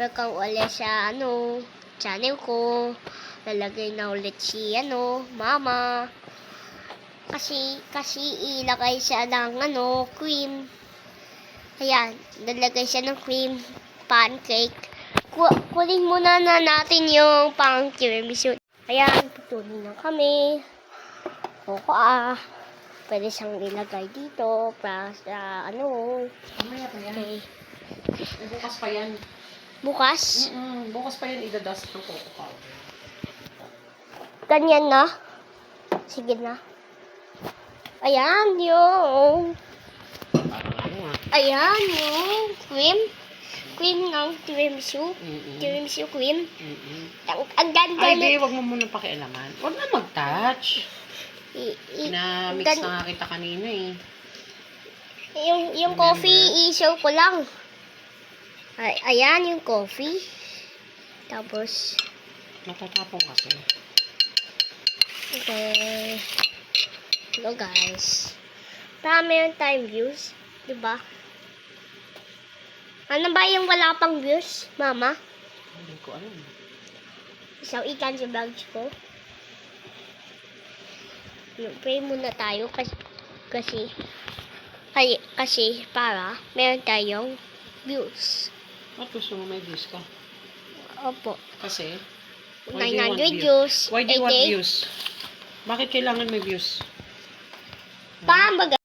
welcome ulit sa channel ko. Lalagay na ulit si mama. Kasi ilagay siya ng cream. Ayan, nalagay siya ng cream pancake. Kunin muna na natin yung pang tiramisu. Ayan, putulin na kami. Pwede siyang ilagay dito para sa Mamaya pa yan. Okay. Bukas pa yan. Bukas? Bukas pa yan idadust ng coco powder. Ganyan na? Sige na. Ayan yung cream. Cream ng tiramisu. Tiramisu cream. Ang ganda Ay, di, wag mo muna pakialaman. Wag na mag-touch. Na-mix na nga kita kanina eh. Yung coffee, i-show ko lang. Ayan yung coffee. Tapos, Natatapong kasi. okay. Hello guys. Para meron tayong views. Diba? Ano ba yung wala pang views, mama? Hindi ko alam. Isang ikan sa vlogs ko. Pray muna tayo kasi para meron tayong views. At gusto mo may views ka? Opo. Kasi? 900 views. Why do you want 88. views? Bakit kailangan may views? Pambaga.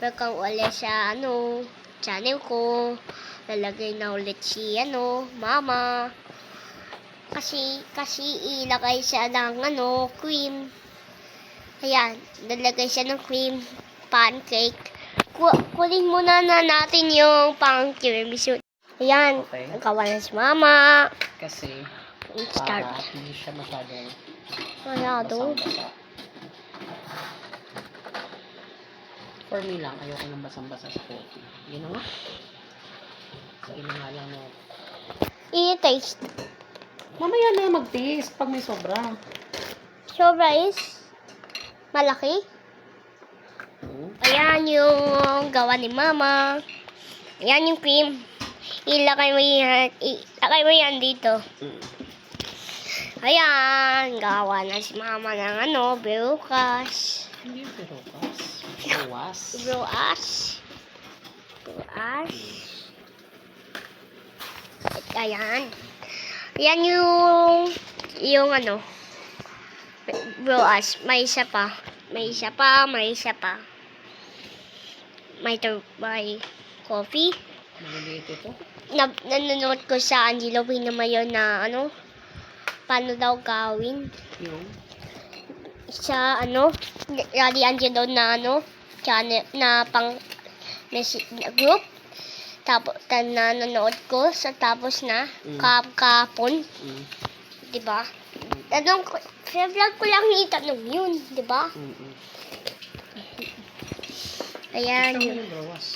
Welcome ulit sa channel ko. Lalagay na ulit si mama. Kasi ilagay siya ng cream. Ayan, nalagay siya ng cream pancake. Kunin muna na natin yung pang tiramisu. Ayan, Okay. nagawa na si mama. Kasi, Start. para hindi siya masyadong Masyado. basang-basa. For me lang, ayoko ng basang-basa sa coffee. Yun na nga. Sa ina nga lang mo. I-taste. Mamaya na mag-taste pag may sobra. Sobra is malaki. Ayan yung gawa ni mama. Ayan yung cream. Ilagay mo yan dito. Ayan, gawa na si mama ng bukas. Hindi yung perokas. Buwas. Bukas. Ayan. Ayan yung bukas. May isa pa. May coffee. Maliliit ito. Nanonood ko sa Angelo Binamayon na paano daw gawin Yung? sa Daddy Angelo na channel na pang na group. Tapos nanonood ko tapos na kapon. Diba? Sa vlog ko lang itanong yun, diba? Ayan Gusto mo yung yung bawas.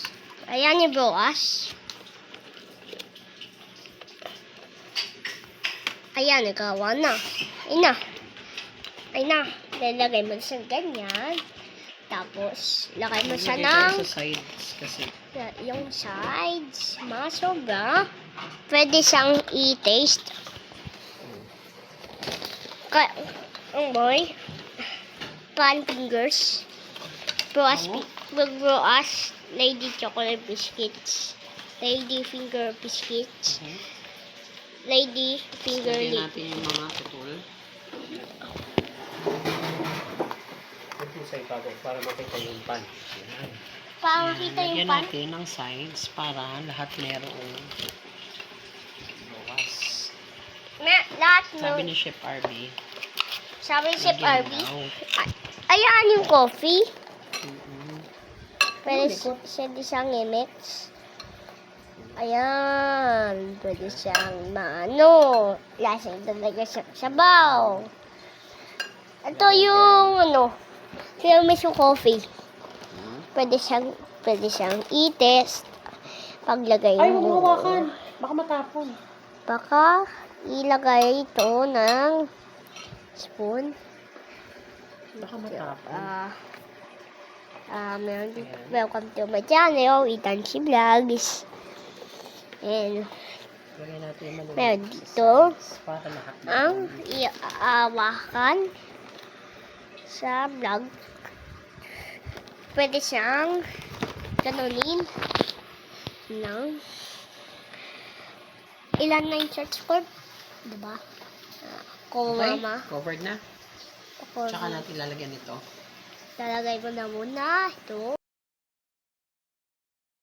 Ayan yung bukas. Ayan, nagawa na. Ay na. Lalagay mo sa ganyan. Tapos, lagay mo siya ng Sa sides kasi. yung sides. Masobra. Pwede siyang i-taste. Boy. Pan fingers. Bukas. Lady chocolate biscuits. Lady finger biscuits. Lady finger Lagyan lick. natin yung mga tutol. Ito sa ibabaw para makita yung pan. Yan. Para makita yung Lagyan pan. natin ng sides para lahat merong bawas. Lahat Sabi no. ni Chef RB. Sabi ni Chef lagyan RB. daw. Ayan yung coffee. Pwede Likod. siyang i-mix. Ayan. Pwede siyang lasang talaga siyang sabaw. Ito yung tiramisu coffee. Pwede siyang i-test. Paglagay Ay, huwag mo mo. hawakan. Baka matapon. Baka ilagay ito ng spoon. Baka matapon. Meron dito. Welcome to my channel, Itan Si Vlogs. And Lagyan natin yung maliliit. Meron dito Para lahat na. ang iaawakan sa vlog. Pwede siyang ganunin ng ilan na yung church cord. Diba? Ako, Okay? mama. Covered na. Ako, Tsaka natin lalagyan ito. lalagay mo na muna ito.